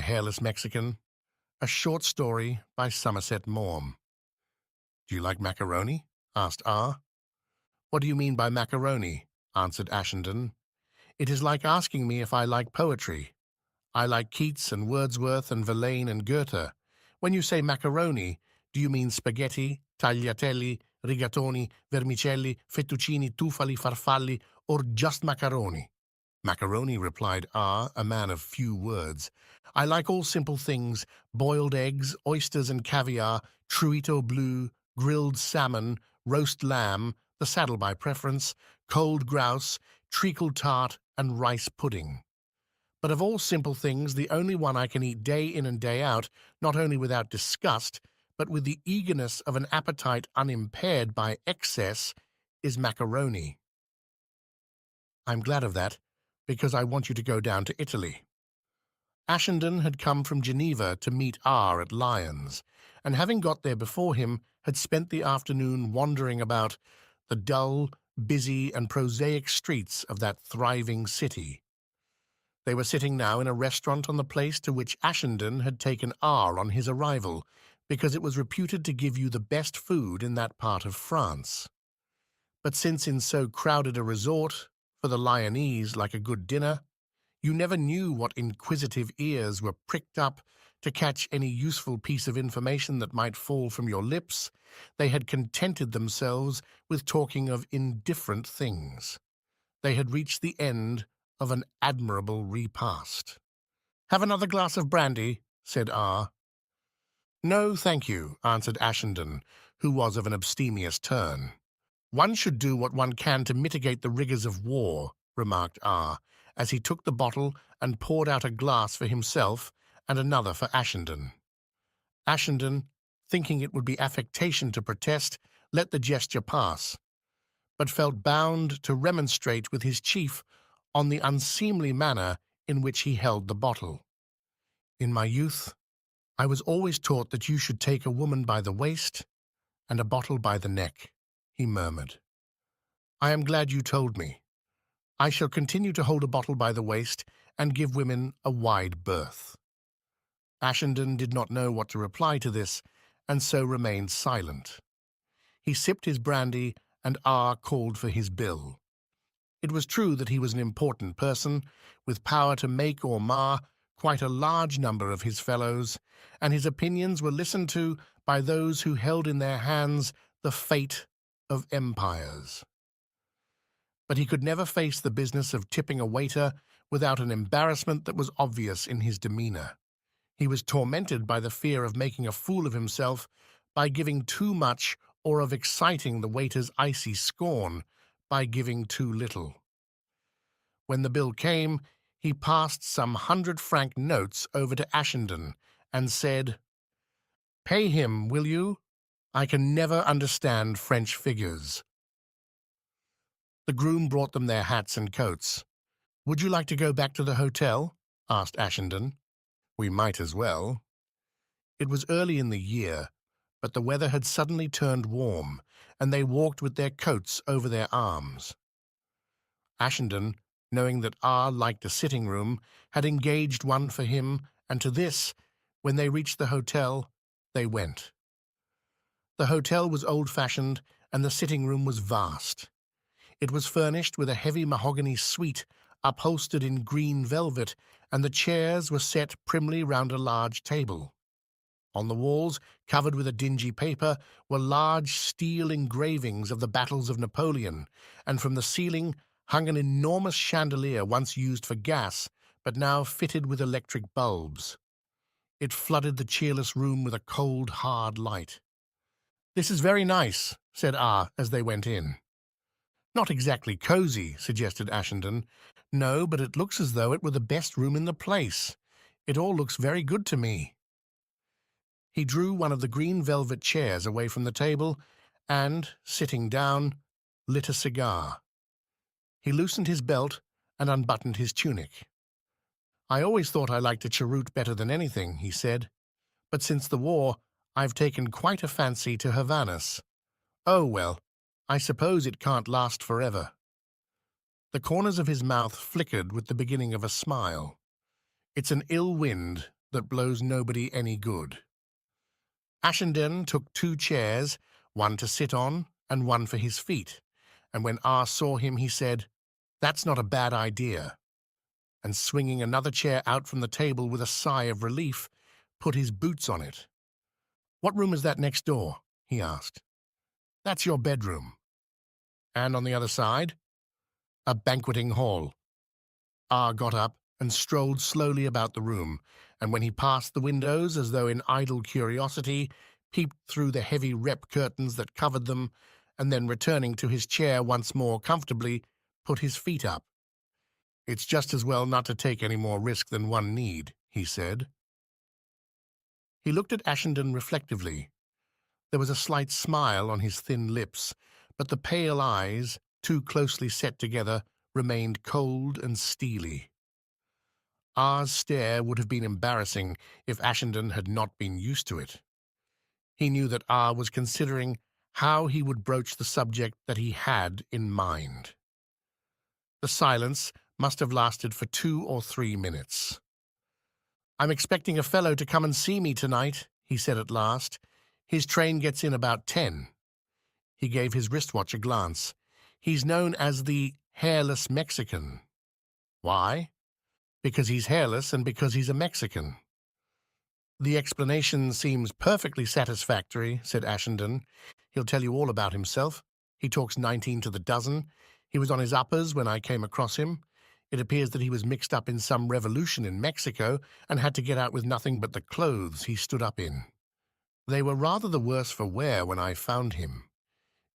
Hairless Mexican, a short story by Somerset Maugham. "Do you like macaroni?" asked R. "What do you mean by macaroni?" answered Ashenden. "It is like asking me if I like poetry. I like Keats and Wordsworth and Verlaine and Goethe. When you say macaroni, do you mean spaghetti, tagliatelle, rigatoni, vermicelli, fettuccini, tufali, farfalli, or just macaroni?" "Macaroni," replied R., a man of few words. "I like all simple things, boiled eggs, oysters and caviar, truito bleu, grilled salmon, roast lamb, the saddle by preference, cold grouse, treacle tart, and rice pudding. But of all simple things, the only one I can eat day in and day out, not only without disgust, but with the eagerness of an appetite unimpaired by excess, is macaroni. I'm glad of that, because I want you to go down to Italy." Ashenden had come from Geneva to meet R. at Lyons, and having got there before him, had spent the afternoon wandering about the dull, busy, and prosaic streets of that thriving city. They were sitting now in a restaurant on the place to which Ashenden had taken R. on his arrival, because it was reputed to give you the best food in that part of France. But since in so crowded a resort, for the Lyonnese like a good dinner, you never knew what inquisitive ears were pricked up to catch any useful piece of information that might fall from your lips, they had contented themselves with talking of indifferent things. They had reached the end of an admirable repast. "Have another glass of brandy?" said R. "No, thank you," answered Ashenden, who was of an abstemious turn. "One should do what one can to mitigate the rigors of war," remarked R., as he took the bottle and poured out a glass for himself and another for Ashenden. Ashenden, thinking it would be affectation to protest, let the gesture pass, but felt bound to remonstrate with his chief on the unseemly manner in which he held the bottle. "In my youth, I was always taught that you should take a woman by the waist and a bottle by the neck," he murmured. "I am glad you told me. I shall continue to hold a bottle by the waist and give women a wide berth." Ashenden did not know what to reply to this, and so remained silent. He sipped his brandy, and R. called for his bill. It was true that he was an important person, with power to make or mar quite a large number of his fellows, and his opinions were listened to by those who held in their hands the fate of empires. But he could never face the business of tipping a waiter without an embarrassment that was obvious in his demeanor. He was tormented by the fear of making a fool of himself by giving too much, or of exciting the waiter's icy scorn by giving too little. When the bill came, he passed some 100-franc notes over to Ashenden and said, "Pay him, will you? I can never understand French figures." The groom brought them their hats and coats. "Would you like to go back to the hotel?" asked Ashenden. "We might as well." It was early in the year, but the weather had suddenly turned warm, and they walked with their coats over their arms. Ashenden, knowing that R. liked a sitting-room, had engaged one for him, and to this, when they reached the hotel, they went. The hotel was old-fashioned, and the sitting-room was vast. It was furnished with a heavy mahogany suite upholstered in green velvet, and the chairs were set primly round a large table. On the walls, covered with a dingy paper, were large steel engravings of the battles of Napoleon, and from the ceiling hung an enormous chandelier once used for gas, but now fitted with electric bulbs. It flooded the cheerless room with a cold, hard light. "This is very nice," said R. as they went in. "Not exactly cozy," suggested Ashenden. "No, but it looks as though it were the best room in the place. It all looks very good to me." He drew one of the green velvet chairs away from the table and, sitting down, lit a cigar. He loosened his belt and unbuttoned his tunic. "I always thought I liked a cheroot better than anything," he said, "but since the war I've taken quite a fancy to Havanas. Oh, well, I suppose it can't last forever." The corners of his mouth flickered with the beginning of a smile. "It's an ill wind, that blows nobody any good. Ashenden took 2 chairs, one to sit on and one for his feet, and when R saw him he said, "That's not a bad idea," and swinging another chair out from the table with a sigh of relief, put his boots on it. "What room is that next door?" he asked. "That's your bedroom." "And on the other side?" "A banqueting hall." R got up and strolled slowly about the room, and when he passed the windows, as though in idle curiosity, peeped through the heavy rep curtains that covered them, and then returning to his chair once more comfortably, put his feet up. "It's just as well not to take any more risk than one need," he said. He looked at Ashenden reflectively. There was a slight smile on his thin lips, but the pale eyes, too closely set together, remained cold and steely. R's stare would have been embarrassing if Ashenden had not been used to it. He knew that R was considering how he would broach the subject that he had in mind. The silence must have lasted for 2 or 3 minutes. "I'm expecting a fellow to come and see me tonight," he said at last. "His train gets in about 10. He gave his wristwatch a glance. "He's known as the Hairless Mexican." "Why?" "Because he's hairless and because he's a Mexican." "The explanation seems perfectly satisfactory," said Ashenden. "He'll tell you all about himself. He talks 19 to the dozen. He was on his uppers when I came across him. It appears that he was mixed up in some revolution in Mexico and had to get out with nothing but the clothes he stood up in. They were rather the worse for wear when I found him.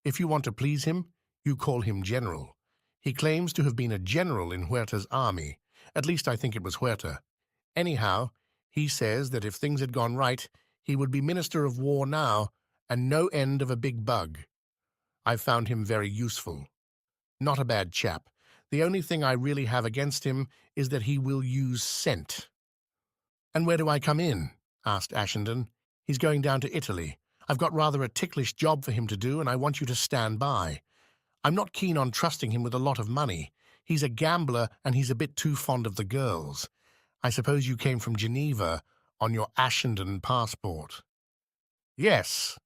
If you want to please him, you call him General. He claims to have been a general in Huerta's army. At least I think it was Huerta. Anyhow, he says that if things had gone right, he would be Minister of War now, and no end of a big bug. I've found him very useful. Not a bad chap. The only thing I really have against him is that he will use scent." "And where do I come in?" asked Ashenden. "He's going down to Italy. I've got rather a ticklish job for him to do, and I want you to stand by. I'm not keen on trusting him with a lot of money. He's a gambler, and he's a bit too fond of the girls. I suppose you came from Geneva on your Ashenden passport." "Yes.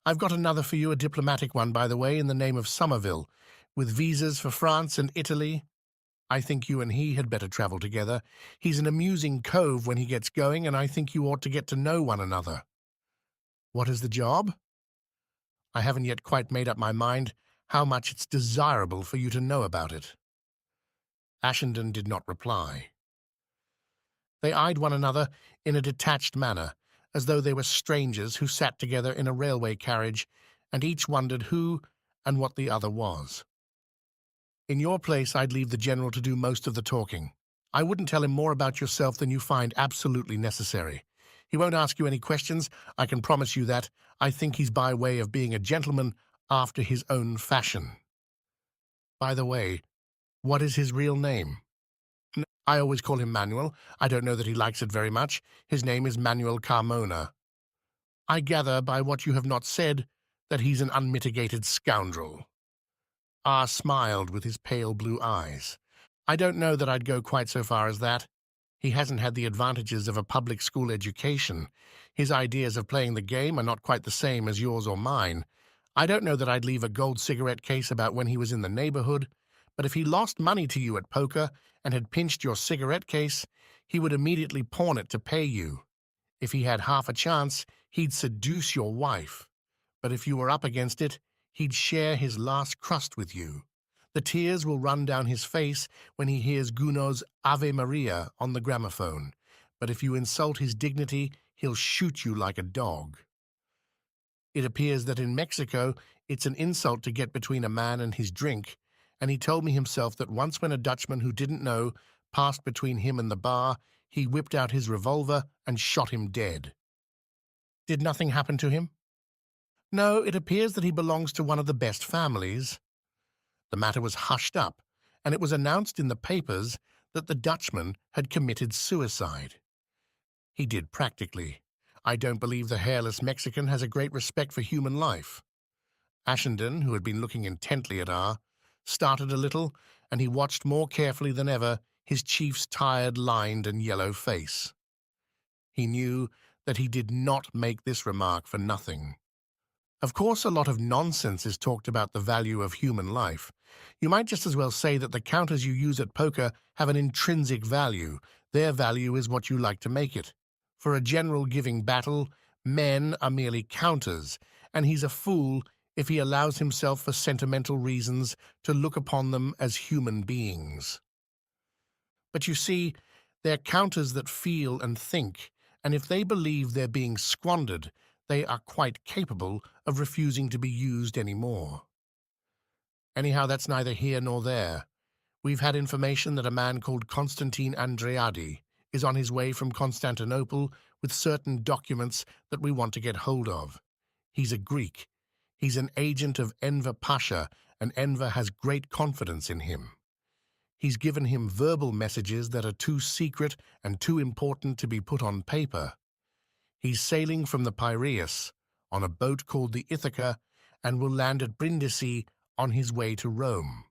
I've got another for you, a diplomatic one, by the way, in the name of Somerville, with visas for France and Italy. I think you and he had better travel together. He's an amusing cove when he gets going, and I think you ought to get to know one another." "What is the job?" "I haven't yet quite made up my mind how much it's desirable for you to know about it." Ashenden did not reply. They eyed one another in a detached manner, as though they were strangers who sat together in a railway carriage, and each wondered who and what the other was. "In your place, I'd leave the General to do most of the talking. I wouldn't tell him more about yourself than you find absolutely necessary. He won't ask you any questions, I can promise you that. I think he's by way of being a gentleman after his own fashion. By the way, what is his real name?" "I always call him Manuel. I don't know that he likes it very much. His name is Manuel Carmona." "I gather by what you have not said that he's an unmitigated scoundrel." R smiled with his pale blue eyes. "I don't know that I'd go quite so far as that. He hasn't had the advantages of a public school education. His ideas of playing the game are not quite the same as yours or mine. I don't know that I'd leave a gold cigarette case about when he was in the neighborhood, but if he lost money to you at poker and had pinched your cigarette case, he would immediately pawn it to pay you. If he had half a chance, he'd seduce your wife. But if you were up against it, he'd share his last crust with you. The tears will run down his face when he hears Gounod's Ave Maria on the gramophone. But if you insult his dignity, he'll shoot you like a dog. It appears that in Mexico, it's an insult to get between a man and his drink, and he told me himself that once when a Dutchman who didn't know passed between him and the bar, he whipped out his revolver and shot him dead." "Did nothing happen to him?" "No, it appears that he belongs to one of the best families. The matter was hushed up, and it was announced in the papers that the Dutchman had committed suicide. He did practically. I don't believe the Hairless Mexican has a great respect for human life." Ashenden, who had been looking intently at R, started a little, and he watched more carefully than ever his chief's tired, lined and yellow face. He knew that he did not make this remark for nothing. Of course, a lot of nonsense is talked about the value of human life. You might just as well say that the counters you use at poker have an intrinsic value. Their value is what you like to make it. For a general giving battle, men are merely counters, and he's a fool if he allows himself for sentimental reasons to look upon them as human beings. But you see, they're counters that feel and think, and if they believe they're being squandered, they are quite capable of refusing to be used any more. Anyhow, that's neither here nor there. We've had information that a man called Constantine Andreadi is on his way from Constantinople with certain documents that we want to get hold of. He's a Greek. He's an agent of Enver Pasha, and Enver has great confidence in him. He's given him verbal messages that are too secret and too important to be put on paper. He's sailing from the Piraeus on a boat called the Ithaca and will land at Brindisi on his way to Rome.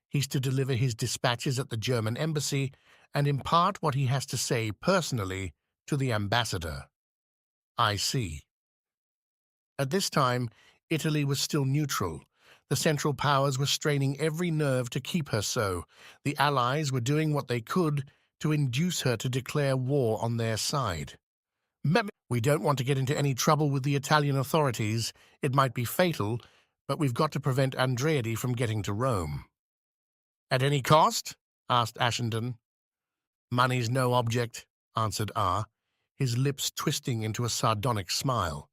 He's to deliver his dispatches at the German embassy and impart what he has to say personally to the ambassador. I see. At this time, Italy was still neutral. The Central Powers were straining every nerve to keep her so. The Allies were doing what they could to induce her to declare war on their side. We don't want to get into any trouble with the Italian authorities. It might be fatal, but we've got to prevent Andreadi from getting to Rome. At any cost? Asked Ashenden. Money's no object, answered R., his lips twisting into a sardonic smile.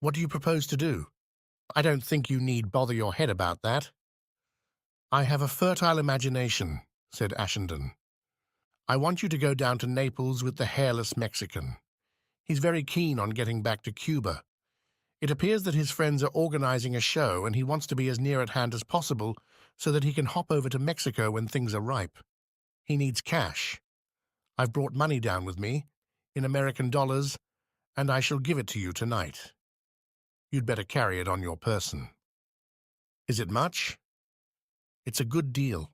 What do you propose to do? I don't think you need bother your head about that. I have a fertile imagination, said Ashenden. I want you to go down to Naples with the Hairless Mexican. He's very keen on getting back to Cuba. It appears that his friends are organizing a show and he wants to be as near at hand as possible so that he can hop over to Mexico when things are ripe. He needs cash. I've brought money down with me, in American dollars, and I shall give it to you tonight. You'd better carry it on your person. Is it much? It's a good deal,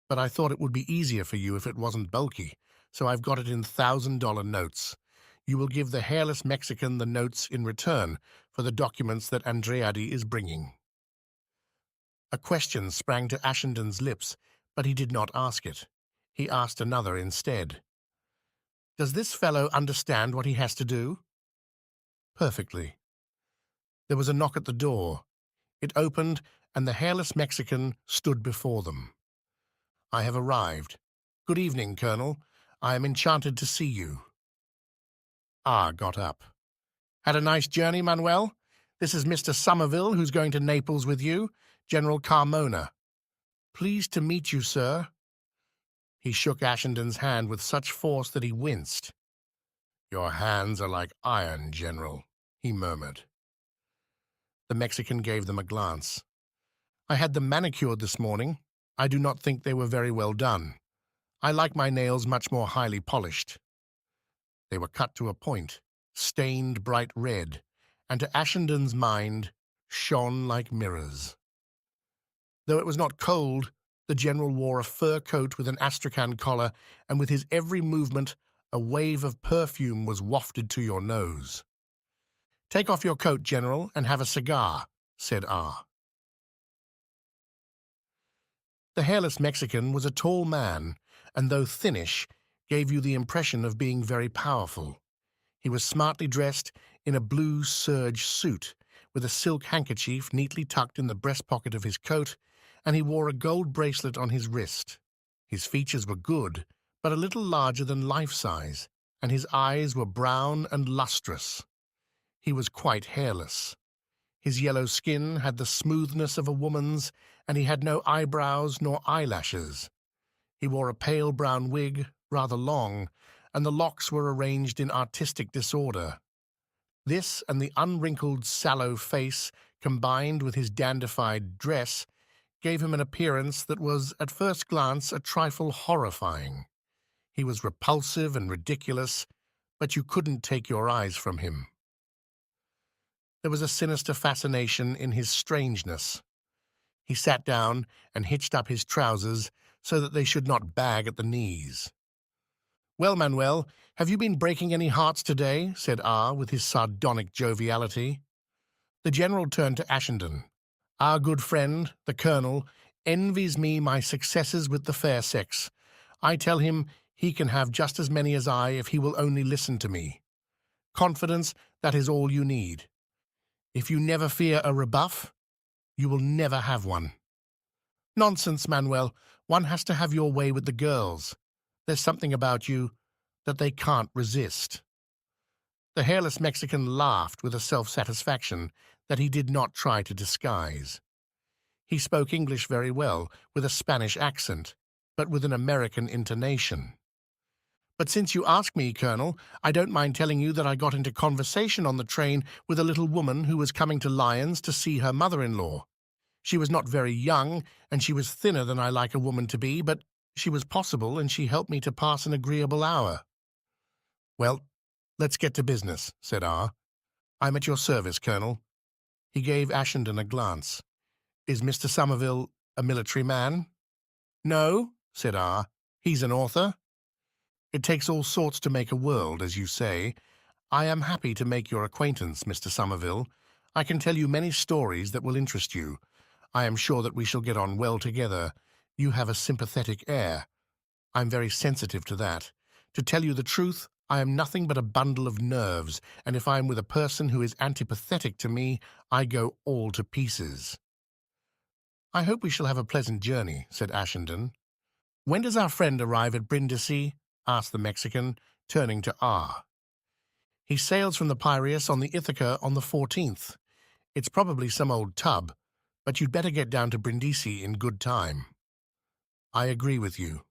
but I thought it would be easier for you if it wasn't bulky, so I've got it in $1,000 notes. You will give the Hairless Mexican the notes in return for the documents that Andreadi is bringing. A question sprang to Ashenden's lips, but he did not ask it. He asked another instead. Does this fellow understand what he has to do? Perfectly. There was a knock at the door. It opened, and the Hairless Mexican stood before them. I have arrived. Good evening, Colonel. I am enchanted to see you. R got up. Had a nice journey, Manuel? This is Mr. Somerville, who's going to Naples with you, General Carmona. Pleased to meet you, sir. He shook Ashenden's hand with such force that he winced. Your hands are like iron, General, he murmured. The Mexican gave them a glance. I had them manicured this morning. I do not think they were very well done. I like my nails much more highly polished. They were cut to a point, stained bright red, and to Ashenden's mind shone like mirrors. Though it was not cold, the general wore a fur coat with an astrakhan collar, and with his every movement a wave of perfume was wafted to your nose. Take off your coat, General, and have a cigar, said R. The Hairless Mexican was a tall man, and though thinnish, gave you the impression of being very powerful. He was smartly dressed in a blue serge suit, with a silk handkerchief neatly tucked in the breast pocket of his coat, and he wore a gold bracelet on his wrist. His features were good, but a little larger than life-size, and his eyes were brown and lustrous. He was quite hairless. His yellow skin had the smoothness of a woman's, and he had no eyebrows nor eyelashes. He wore a pale brown wig, rather long, and the locks were arranged in artistic disorder. This and the unwrinkled, sallow face, combined with his dandified dress, gave him an appearance that was, at first glance, a trifle horrifying. He was repulsive and ridiculous, but you couldn't take your eyes from him. There was a sinister fascination in his strangeness. He sat down and hitched up his trousers so that they should not bag at the knees. Well, Manuel, have you been breaking any hearts today? Said R with his sardonic joviality. The general turned to Ashenden. Our good friend, the colonel, envies me my successes with the fair sex. I tell him he can have just as many as I if he will only listen to me. Confidence, that is all you need. If you never fear a rebuff, you will never have one. Nonsense, Manuel. One has to have your way with the girls. There's something about you that they can't resist. The hairless Mexican laughed with a self-satisfaction that he did not try to disguise. He spoke English very well, with a Spanish accent, but with an American intonation. But since you ask me, Colonel, I don't mind telling you that I got into conversation on the train with a little woman who was coming to Lyons to see her mother-in-law. She was not very young, and she was thinner than I like a woman to be, but she was possible, and she helped me to pass an agreeable hour. Well, let's get to business, said R. I'm at your service, Colonel. He gave Ashenden a glance. Is Mr. Somerville a military man? No, said R. He's an author. It takes all sorts to make a world, as you say. I am happy to make your acquaintance, Mr. Somerville. I can tell you many stories that will interest you. I am sure that we shall get on well together. You have a sympathetic air. I'm very sensitive to that. To tell you the truth, I am nothing but a bundle of nerves, and if I am with a person who is antipathetic to me, I go all to pieces. I hope we shall have a pleasant journey, said Ashenden. When does our friend arrive at Brindisi? Asked the Mexican, turning to R. He sails from the Piraeus on the Ithaca on the 14th. It's probably some old tub, but you'd better get down to Brindisi in good time. I agree with you.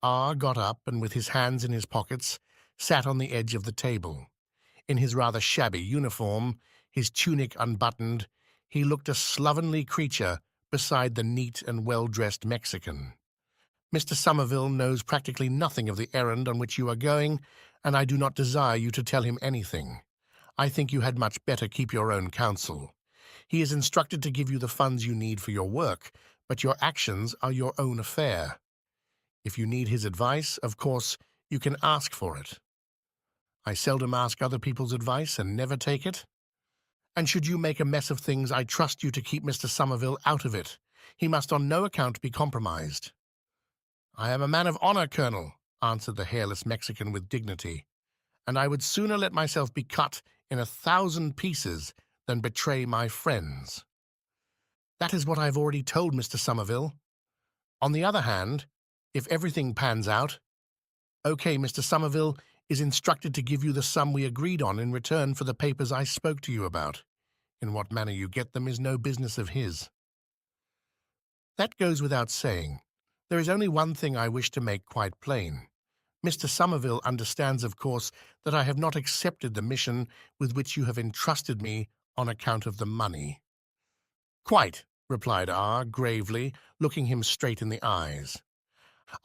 R got up and, with his hands in his pockets, sat on the edge of the table. In his rather shabby uniform, his tunic unbuttoned, he looked a slovenly creature beside the neat and well-dressed Mexican. Mr. Somerville knows practically nothing of the errand on which you are going, and I do not desire you to tell him anything. I think you had much better keep your own counsel. He is instructed to give you the funds you need for your work, but your actions are your own affair. If you need his advice, of course, you can ask for it. I seldom ask other people's advice and never take it. And should you make a mess of things, I trust you to keep Mr. Somerville out of it. He must on no account be compromised. I am a man of honor, Colonel, answered the hairless Mexican with dignity, and I would sooner let myself be cut in 1,000 pieces than betray my friends. That is what I have already told Mr. Somerville. On the other hand, if everything pans out, okay, Mr. Somerville is instructed to give you the sum we agreed on in return for the papers I spoke to you about. In what manner you get them is no business of his. That goes without saying. There is only one thing I wish to make quite plain. Mr. Somerville understands, of course, that I have not accepted the mission with which you have entrusted me on account of the money. Quite, replied R, gravely, looking him straight in the eyes.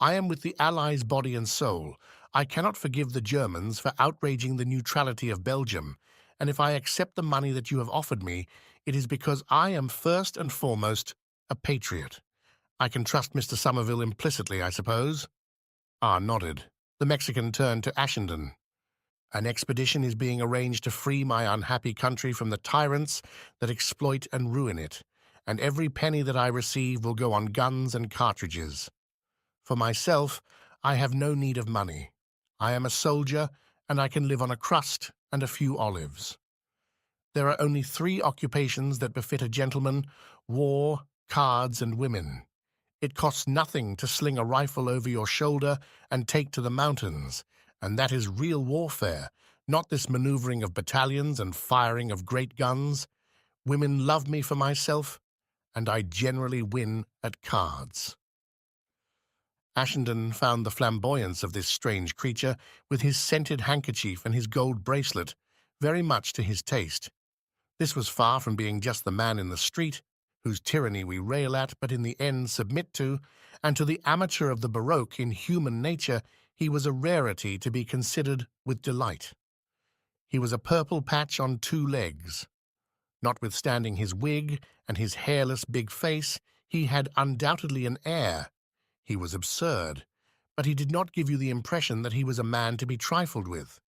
I am with the Allies body and soul. I cannot forgive the Germans for outraging the neutrality of Belgium, and if I accept the money that you have offered me, it is because I am first and foremost a patriot. I can trust Mr. Somerville implicitly, I suppose. R nodded. The Mexican turned to Ashenden. An expedition is being arranged to free my unhappy country from the tyrants that exploit and ruin it, and every penny that I receive will go on guns and cartridges. For myself, I have no need of money. I am a soldier, and I can live on a crust and a few olives. There are only 3 occupations that befit a gentleman: war, cards, and women. It costs nothing to sling a rifle over your shoulder and take to the mountains, and that is real warfare, not this maneuvering of battalions and firing of great guns. Women love me for myself, and I generally win at cards. Ashenden found the flamboyance of this strange creature, with his scented handkerchief and his gold bracelet, very much to his taste. This was far from being just the man in the street, whose tyranny we rail at, but in the end submit to, and to the amateur of the Baroque in human nature he was a rarity to be considered with delight. He was a purple patch on 2 legs. Notwithstanding his wig and his hairless big face, he had undoubtedly an air. He was absurd, but he did not give you the impression that he was a man to be trifled with.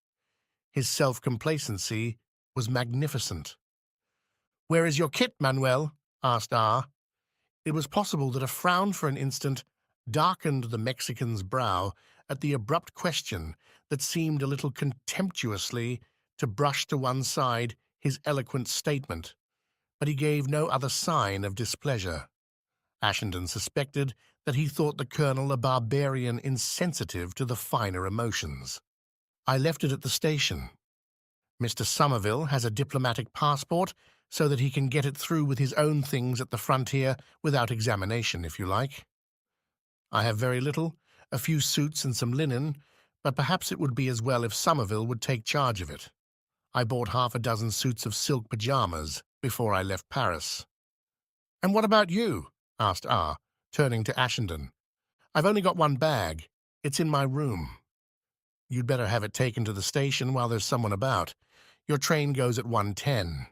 His self-complacency was magnificent. "Where is your kit, Manuel?" asked R. It was possible that a frown for an instant darkened the Mexican's brow at the abrupt question that seemed a little contemptuously to brush to one side his eloquent statement, but he gave no other sign of displeasure. Ashenden suspected that he thought the colonel a barbarian insensitive to the finer emotions. "I left it at the station. Mr. Somerville has a diplomatic passport so that he can get it through with his own things at the frontier without examination, if you like. I have very little, a few suits and some linen, but perhaps it would be as well if Somerville would take charge of it. I bought half a dozen suits of silk pajamas before I left Paris." "And what about you?" asked R, turning to Ashenden. "I've only got one bag. It's in my room. You'd better have it taken to the station while there's someone about. Your train goes at 1:10.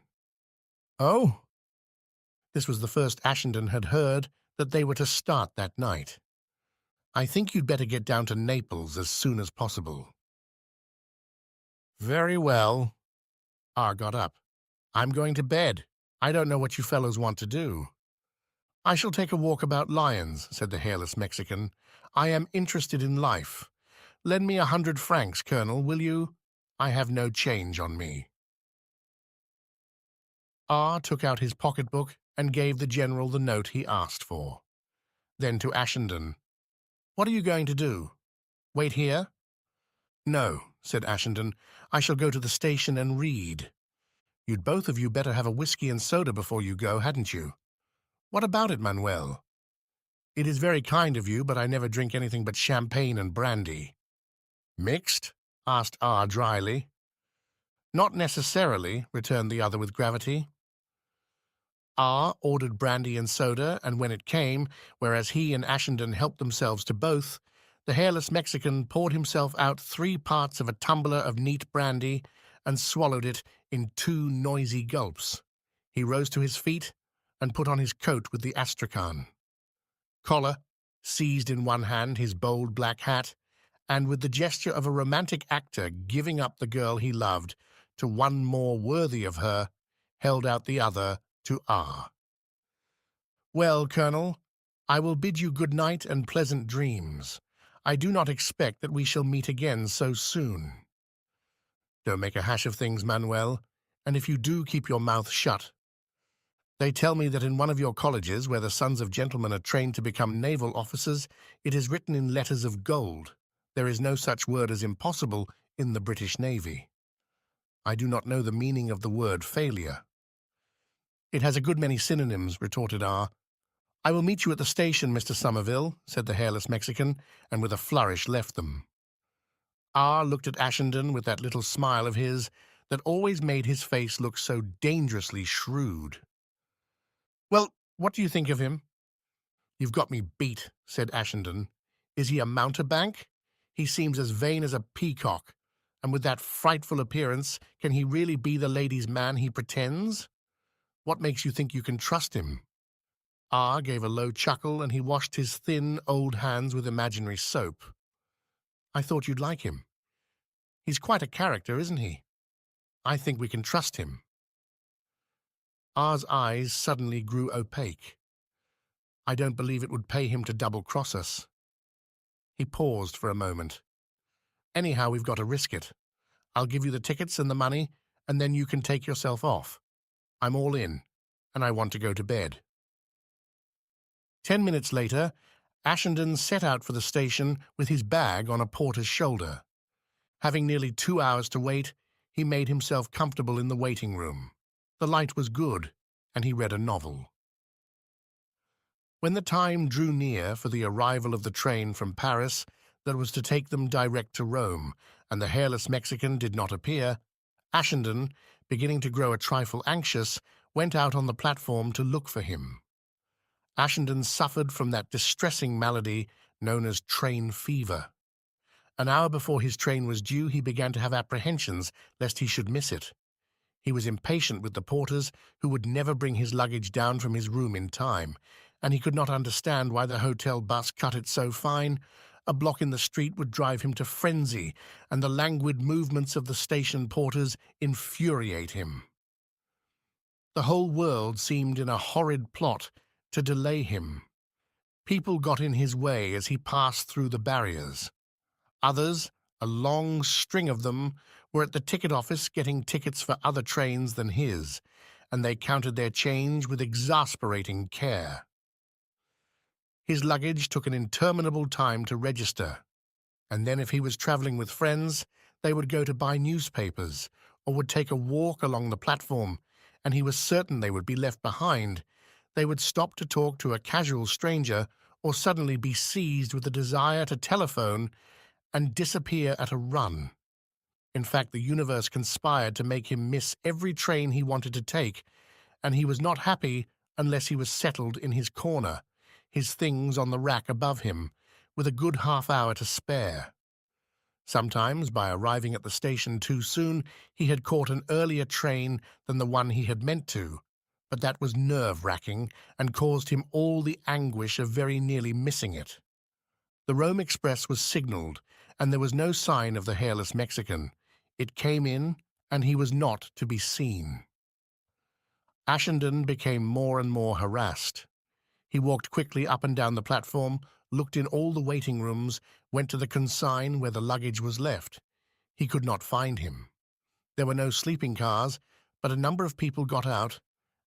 "Oh?" This was the first Ashenden had heard that they were to start that night. "I think you'd better get down to Naples as soon as possible." "Very well." R got up. "I'm going to bed. I don't know what you fellows want to do." "I shall take a walk about Lyons," said the hairless Mexican. "I am interested in life. Lend me 100 francs, Colonel, will you? I have no change on me." R took out his pocketbook and gave the general the note he asked for. Then to Ashenden, "What are you going to do? Wait here?" "No," said Ashenden. "I shall go to the station and read." "You'd both of you better have a whiskey and soda before you go, hadn't you?" "What about it, Manuel?" "It is very kind of you, but I never drink anything but champagne and brandy." "Mixed?" asked R dryly. "Not necessarily," returned the other with gravity. R ordered brandy and soda, and when it came, whereas he and Ashenden helped themselves to both, the hairless Mexican poured himself out 3 parts of a tumbler of neat brandy and swallowed it in 2 noisy gulps. He rose to his feet and put on his coat with the astrakhan. Collar, seized in one hand his bold black hat, and with the gesture of a romantic actor giving up the girl he loved to one more worthy of her, held out the other to R. "Well, Colonel, I will bid you good night and pleasant dreams. I do not expect that we shall meet again so soon. Don't make a hash of things, Manuel, and if you do, keep your mouth shut. They tell me that in one of your colleges, where the sons of gentlemen are trained to become naval officers, it is written in letters of gold. There is no such word as impossible in the British Navy. I do not know the meaning of the word failure." "It has a good many synonyms," retorted R. "I will meet you at the station, Mr. Somerville," said the hairless Mexican, and with a flourish left them. R looked at Ashenden with that little smile of his that always made his face look so dangerously shrewd. "Well, what do you think of him?" "You've got me beat," said Ashenden. "Is he a mountebank? He seems as vain as a peacock, and with that frightful appearance, can he really be the lady's man he pretends? What makes you think you can trust him?" R gave a low chuckle, and he washed his thin, old hands with imaginary soap. "I thought you'd like him. He's quite a character, isn't he? I think we can trust him." R's eyes suddenly grew opaque. "I don't believe it would pay him to double-cross us." He paused for a moment. "Anyhow, we've got to risk it. I'll give you the tickets and the money, and then you can take yourself off. I'm all in, and I want to go to bed." 10 minutes later, Ashenden set out for the station with his bag on a porter's shoulder. Having nearly 2 hours to wait, he made himself comfortable in the waiting room. The light was good, and he read a novel. When the time drew near for the arrival of the train from Paris that was to take them direct to Rome, and the hairless Mexican did not appear, Ashenden, beginning to grow a trifle anxious, went out on the platform to look for him. Ashenden suffered from that distressing malady known as train fever. An hour before his train was due, he began to have apprehensions lest he should miss it. He was impatient with the porters, who would never bring his luggage down from his room in time, and he could not understand why the hotel bus cut it so fine, A block in the street would drive him to frenzy, and the languid movements of the station porters infuriate him. The whole world seemed in a horrid plot to delay him. People got in his way as he passed through the barriers. Others, a long string of them, were at the ticket office getting tickets for other trains than his, and they counted their change with exasperating care. His luggage took an interminable time to register, and then if he was travelling with friends, they would go to buy newspapers or would take a walk along the platform, and he was certain they would be left behind. They would stop to talk to a casual stranger or suddenly be seized with a desire to telephone and disappear at a run. In fact, the universe conspired to make him miss every train he wanted to take, and he was not happy unless he was settled in his corner, his things on the rack above him, with a good half-hour to spare. Sometimes, by arriving at the station too soon, he had caught an earlier train than the one he had meant to, but that was nerve-wracking and caused him all the anguish of very nearly missing it. The Rome Express was signalled, and there was no sign of the Hairless Mexican. It came in, and he was not to be seen. Ashenden became more and more harassed. He walked quickly up and down the platform, looked in all the waiting rooms, went to the consigne where the luggage was left. He could not find him. There were no sleeping cars, but a number of people got out,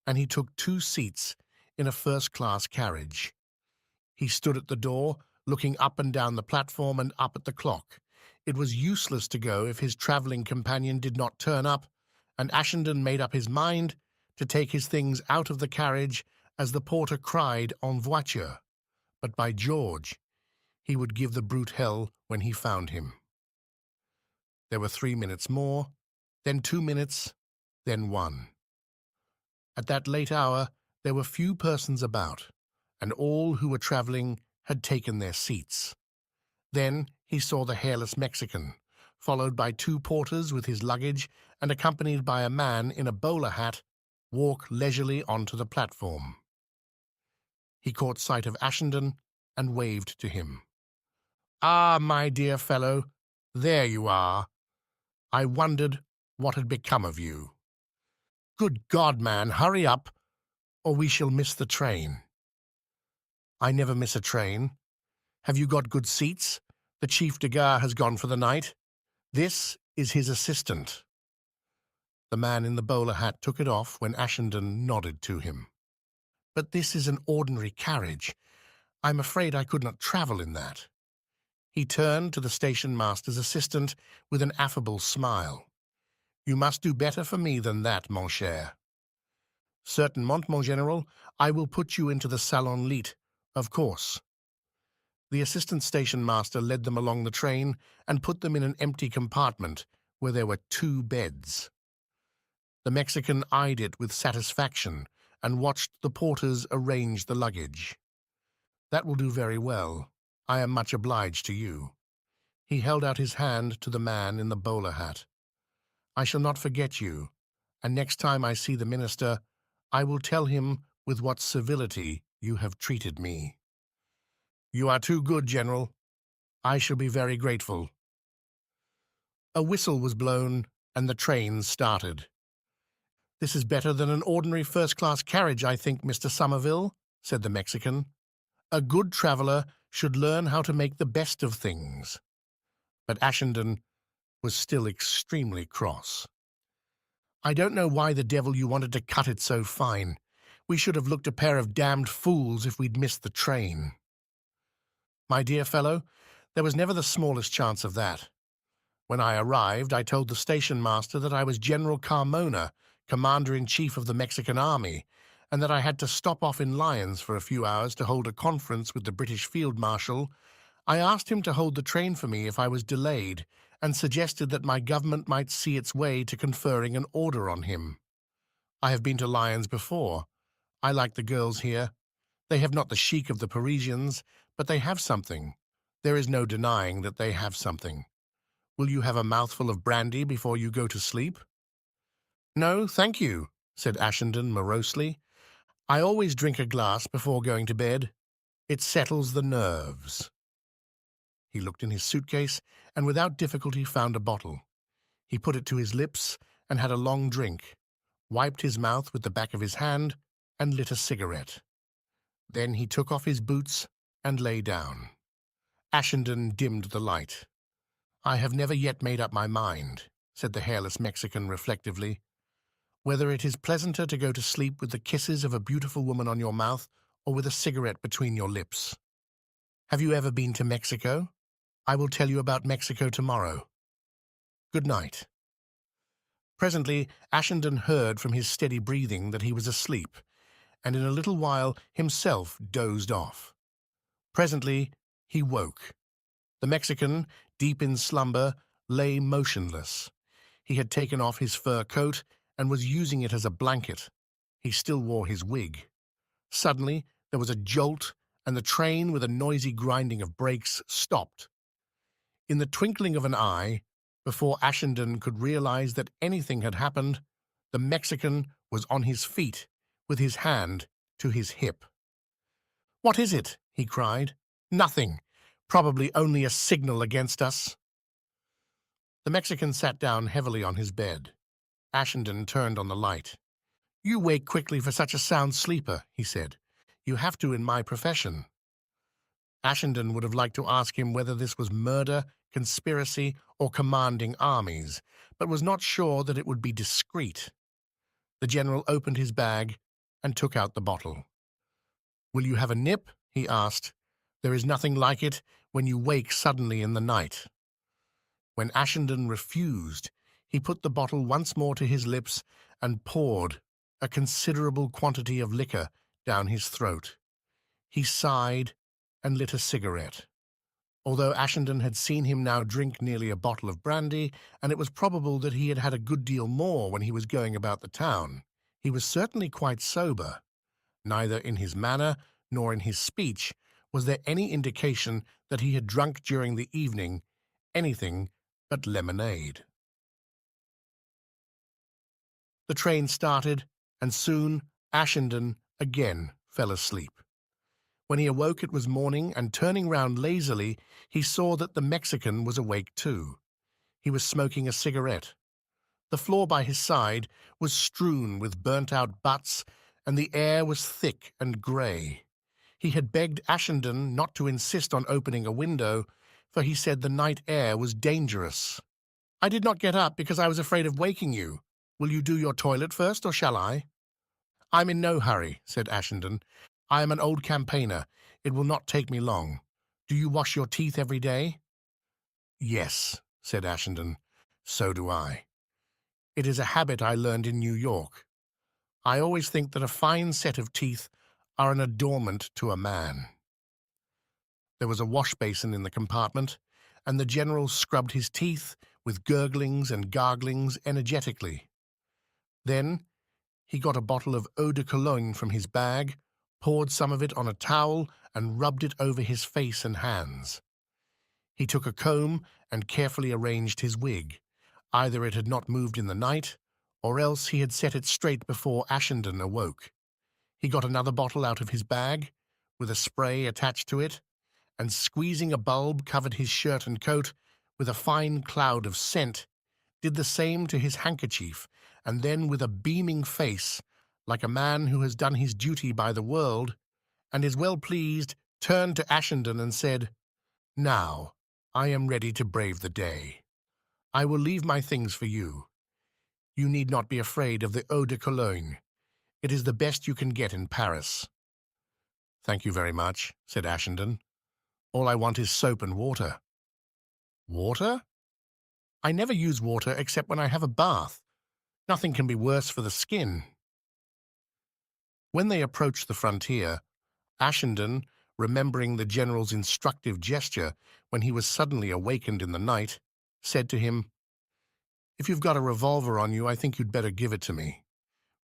and he took 2 seats in a first-class carriage. He stood at the door, looking up and down the platform and up at the clock. It was useless to go if his travelling companion did not turn up, and Ashenden made up his mind to take his things out of the carriage as the porter cried en voiture. But by George, he would give the brute hell when he found him. There were 3 minutes more, then 2 minutes, then 1. At that late hour, there were few persons about, and all who were travelling had taken their seats. Then he saw the Hairless Mexican, followed by 2 porters with his luggage and accompanied by a man in a bowler hat, walk leisurely onto the platform. He caught sight of Ashenden and waved to him. "Ah, my dear fellow, there you are. I wondered what had become of you. Good God, man, hurry up, or we shall miss the train." "I never miss a train. Have you got good seats? The chief de gare has gone for the night. This is his assistant." The man in the bowler hat took it off when Ashenden nodded to him. "But this is an ordinary carriage. I'm afraid I could not travel in that." He turned to the station-master's assistant with an affable smile. "You must do better for me than that, mon cher." "Certainement, mon général. I will put you into the salon lit, of course." The assistant station-master led them along the train and put them in an empty compartment where there were 2 beds. The Mexican eyed it with satisfaction and watched the porters arrange the luggage. "That will do very well. I am much obliged to you." He held out his hand to the man in the bowler hat. "I shall not forget you, and next time I see the minister, I will tell him with what civility you have treated me." "You are too good, General. I shall be very grateful." A whistle was blown, and the train started. "This is better than an ordinary first-class carriage, I think, Mr. Somerville," said the Mexican. "A good traveller should learn how to make the best of things." But Ashenden was still extremely cross. "I don't know why the devil you wanted to cut it so fine. We should have looked a pair of damned fools if we'd missed the train." "My dear fellow, there was never the smallest chance of that. When I arrived, I told the station-master that I was General Carmona, Commander-in-Chief of the Mexican Army, and that I had to stop off in Lyons for a few hours to hold a conference with the British Field Marshal. I asked him to hold the train for me if I was delayed, and suggested that my government might see its way to conferring an order on him. I have been to Lyons before. I like the girls here. They have not the chic of the Parisians, but they have something. There is no denying that they have something. Will you have a mouthful of brandy before you go to sleep?" "No, thank you," said Ashenden morosely. "I always drink a glass before going to bed. It settles the nerves." He looked in his suitcase and without difficulty found a bottle. He put it to his lips and had a long drink, wiped his mouth with the back of his hand, and lit a cigarette. Then he took off his boots and lay down. Ashenden dimmed the light. "I have never yet made up my mind," said the hairless Mexican reflectively, "whether it is pleasanter to go to sleep with the kisses of a beautiful woman on your mouth or with a cigarette between your lips. Have you ever been to Mexico? I will tell you about Mexico tomorrow. Good night." Presently, Ashenden heard from his steady breathing that he was asleep, and in a little while himself dozed off. Presently, he woke. The Mexican, deep in slumber, lay motionless. He had taken off his fur coat and was using it as a blanket. He still wore his wig. Suddenly, there was a jolt, and the train, with a noisy grinding of brakes, stopped. In the twinkling of an eye, before Ashenden could realize that anything had happened, the Mexican was on his feet, with his hand to his hip. "What is it?" he cried. "Nothing. Probably only a signal against us." The Mexican sat down heavily on his bed. Ashenden turned on the light. "You wake quickly for such a sound sleeper," he said. "You have to in my profession." Ashenden would have liked to ask him whether this was murder, conspiracy, or commanding armies, but was not sure that it would be discreet. The general opened his bag and took out the bottle. "Will you have a nip?" he asked. "There is nothing like it when you wake suddenly in the night." When Ashenden refused, he put the bottle once more to his lips and poured a considerable quantity of liquor down his throat. He sighed and lit a cigarette. Although Ashenden had seen him now drink nearly a bottle of brandy, and it was probable that he had had a good deal more when he was going about the town, he was certainly quite sober. Neither in his manner nor in his speech was there any indication that he had drunk during the evening anything but lemonade. The train started, and soon Ashenden again fell asleep. When he awoke it was morning, and turning round lazily, he saw that the Mexican was awake too. He was smoking a cigarette. The floor by his side was strewn with burnt-out butts, and the air was thick and grey. He had begged Ashenden not to insist on opening a window, for he said the night air was dangerous. "I did not get up because I was afraid of waking you. Will you do your toilet first, or shall I?" "I'm in no hurry," said Ashenden. "I am an old campaigner. It will not take me long. Do you wash your teeth every day?" "Yes," said Ashenden. "So do I. It is a habit I learned in New York. I always think that a fine set of teeth are an adornment to a man." There was a wash basin in the compartment, and the general scrubbed his teeth with gurglings and garglings energetically. Then he got a bottle of eau de cologne from his bag, poured some of it on a towel, and rubbed it over his face and hands. He took a comb and carefully arranged his wig. Either it had not moved in the night, or else he had set it straight before Ashenden awoke. He got another bottle out of his bag, with a spray attached to it, and squeezing a bulb covered his shirt and coat with a fine cloud of scent, did the same to his handkerchief, and then with a beaming face, like a man who has done his duty by the world, and is well pleased, turned to Ashenden and said, "Now I am ready to brave the day. I will leave my things for you. You need not be afraid of the eau de cologne. It is the best you can get in Paris." "Thank you very much," said Ashenden. "All I want is soap and water." "Water? I never use water except when I have a bath. Nothing can be worse for the skin." When they approached the frontier, Ashenden, remembering the general's instructive gesture when he was suddenly awakened in the night, said to him, "If you've got a revolver on you, I think you'd better give it to me.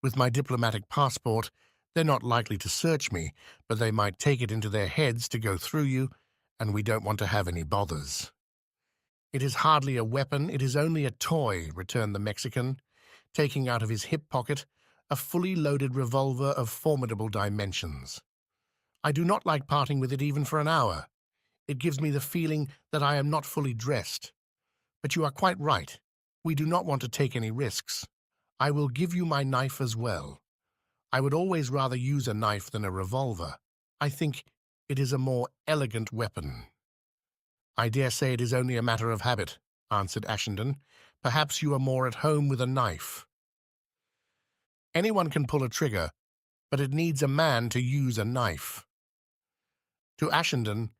With my diplomatic passport, they're not likely to search me, but they might take it into their heads to go through you, and we don't want to have any bothers." "It is hardly a weapon, it is only a toy," returned the Mexican, taking out of his hip pocket a fully loaded revolver of formidable dimensions. "I do not like parting with it even for an hour. It gives me the feeling that I am not fully dressed. But you are quite right. We do not want to take any risks. I will give you my knife as well. I would always rather use a knife than a revolver. I think it is a more elegant weapon." "I dare say it is only a matter of habit," answered Ashenden. "Perhaps you are more at home with a knife." "Anyone can pull a trigger, but it needs a man to use a knife." To Ashenden,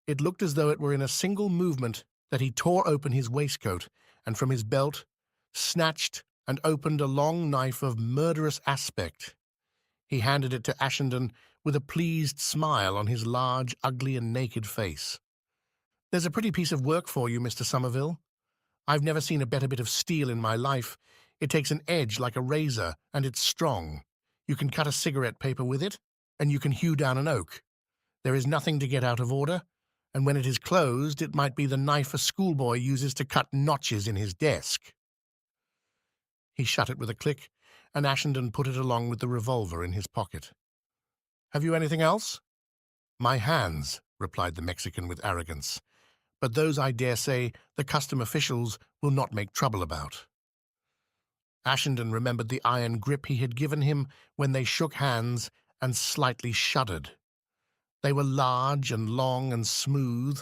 it looked as though it were in a single movement that he tore open his waistcoat and from his belt snatched and opened a long knife of murderous aspect. He handed it to Ashenden with a pleased smile on his large, ugly, and naked face. "There's a pretty piece of work for you, Mr. Somerville. I've never seen a better bit of steel in my life. It takes an edge like a razor, and it's strong. You can cut a cigarette paper with it, and you can hew down an oak. There is nothing to get out of order, and when it is closed, it might be the knife a schoolboy uses to cut notches in his desk." He shut it with a click, and Ashenden put it along with the revolver in his pocket. "Have you anything else?" "My hands," replied the Mexican with arrogance. "But those, I dare say, the custom officials will not make trouble about." Ashenden remembered the iron grip he had given him when they shook hands and slightly shuddered. They were large and long and smooth.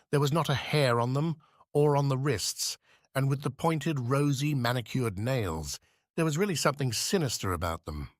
There was not a hair on them or on the wrists, and with the pointed, rosy, manicured nails, there was really something sinister about them.